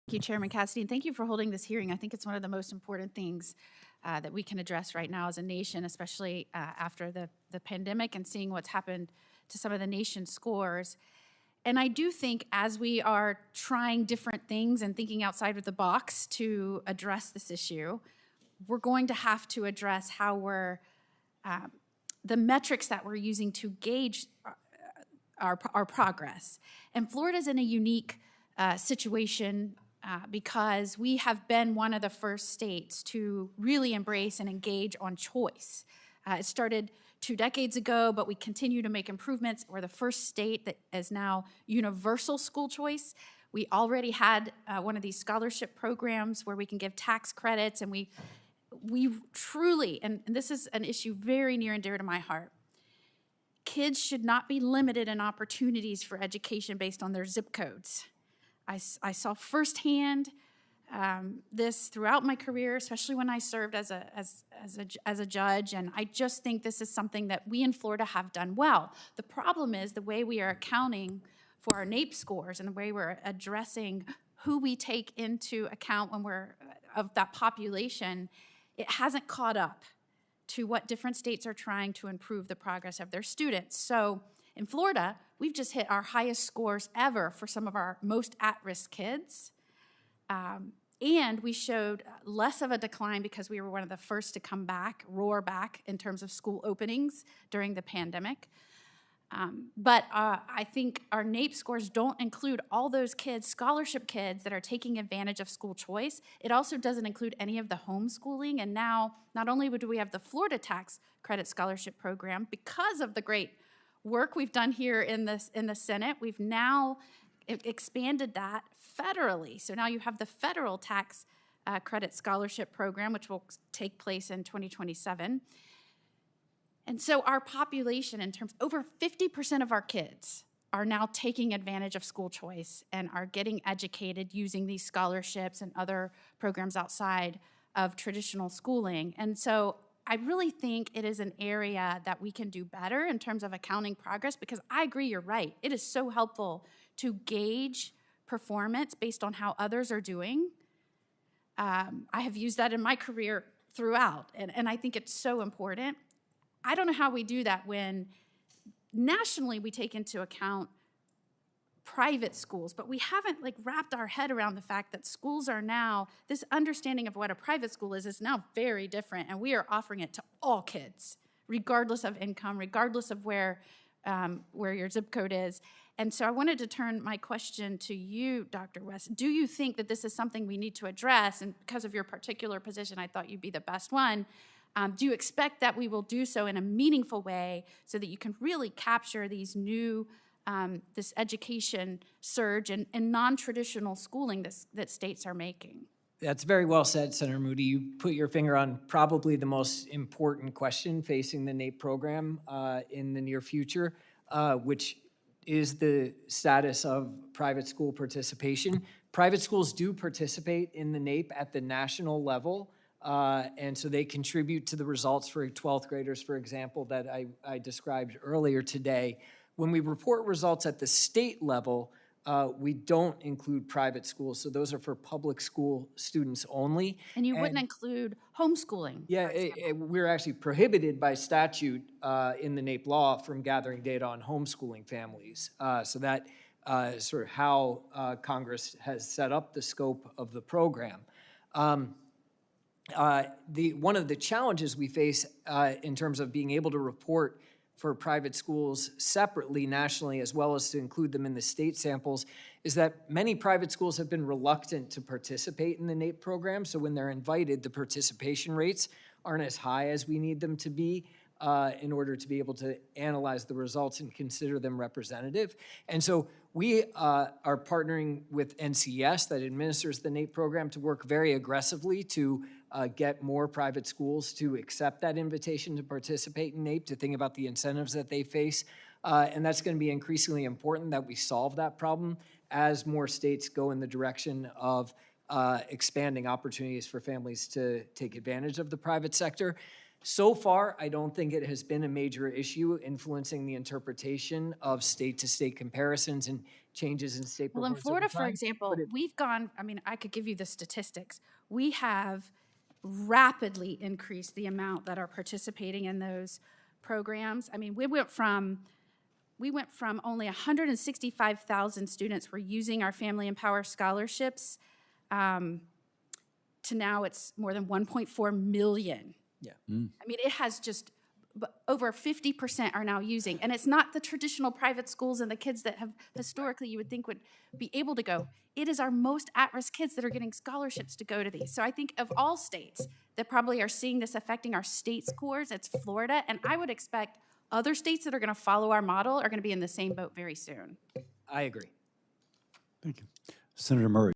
Thank you, Chairman Cassidy, and thank you for holding this hearing. I think it's one of the most important things that we can address right now as a nation, especially after the pandemic and seeing what's happened to some of the nation's scores. And I do think as we are trying different things and thinking outside of the box to address this issue, we're going to have to address how we're, the metrics that we're using to gauge our progress. And Florida's in a unique situation because we have been one of the first states to really embrace and engage on choice. It started 2 decades ago, but we continue to make improvements. We're the first state that is now universal school choice. We already had one of these scholarship programs where we can give tax credits, and we truly, and this is an issue very near and dear to my heart, kids should not be limited in opportunities for education based on their zip codes. I saw firsthand this throughout my career, especially when I served as a judge, and I just think this is something that we in Florida have done well. The problem is the way we are accounting for our NAEP scores and the way we're addressing who we take into account when we're of that population, it hasn't caught up to what different states are trying to improve the progress of their students. So in Florida, we've just hit our highest scores ever for some of our most at-risk kids. And we showed less of a decline because we were one of the first to come back, roar back in terms of school openings during the pandemic. But I think our NAEP scores don't include all those kids, scholarship kids that are taking advantage of school choice. It also doesn't include any of the homeschooling. And now, not only do we have the Florida Tax Credit Scholarship Program, because of the great work we've done here in the Senate, we've now expanded that federally. So now you have the federal tax credit scholarship program, which will take place in 2027. And so our population, in terms, over 50% of our kids are now taking advantage of school choice and are getting educated using these scholarships and other programs outside of traditional schooling. And so I really think it is an area that we can do better in terms of accounting progress, because I agree, you're right. It is so helpful to gauge performance based on how others are doing. I have used that in my career throughout, and I think it's so important. I don't know how we do that when nationally we take into account private schools, but we haven't wrapped our head around the fact that schools are now, this understanding of what a private school is now very different, and we are offering it to all kids, regardless of income, regardless of where your zip code is. And so I wanted to turn my question to you, Dr. West. Do you think that this is something we need to address? And because of your particular position, I thought you'd be the best one. Do you expect that we will do so in a meaningful way so that you can really capture these new, this education surge and non-traditional schooling that states are making? That's very well said, Senator Moody. You put your finger on probably the most important question facing the NAEP program in the near future, which is the status of private school participation. Private schools do participate in the NAEP at the national level. And so they contribute to the results for 12th graders, for example, that I described earlier today. When we report results at the state level, we don't include private schools. So those are for public school students only. And you wouldn't include homeschooling? Yeah, we're actually prohibited by statute in the NAEP law from gathering data on homeschooling families. So that is sort of how Congress has set up the scope of the program. One of the challenges we face in terms of being able to report for private schools separately nationally, as well as to include them in the state samples, is that many private schools have been reluctant to participate in the NAEP program. So when they're invited, the participation rates aren't as high as we need them to be in order to be able to analyze the results and consider them representative. And so we are partnering with NCES that administers the NAEP program to work very aggressively to get more private schools to accept that invitation to participate in NAEP, to think about the incentives that they face. And that's going to be increasingly important that we solve that problem as more states go in the direction of expanding opportunities for families to take advantage of the private sector. So far, I don't think it has been a major issue influencing the interpretation of state-to-state comparisons and changes in state Well, in performance over Florida, for time. example, we've gone, I mean, I could give you the statistics. We have rapidly increased the amount that are participating in those programs. I mean, we went from only 165,000 students were using our Family Empower scholarships to now it's more than 1.4 million. Yeah. I mean, it has just over 50% are now using, and it's not the traditional private schools and the kids that have historically you would think would be able to go. It is our most at-risk kids that are getting scholarships to go to these. So I think of all states that probably are seeing this affecting our state scores, it's Florida, and I would expect other states that are going to follow our model are going to be in the same boat very soon. I agree. Thank you. Senator Murray.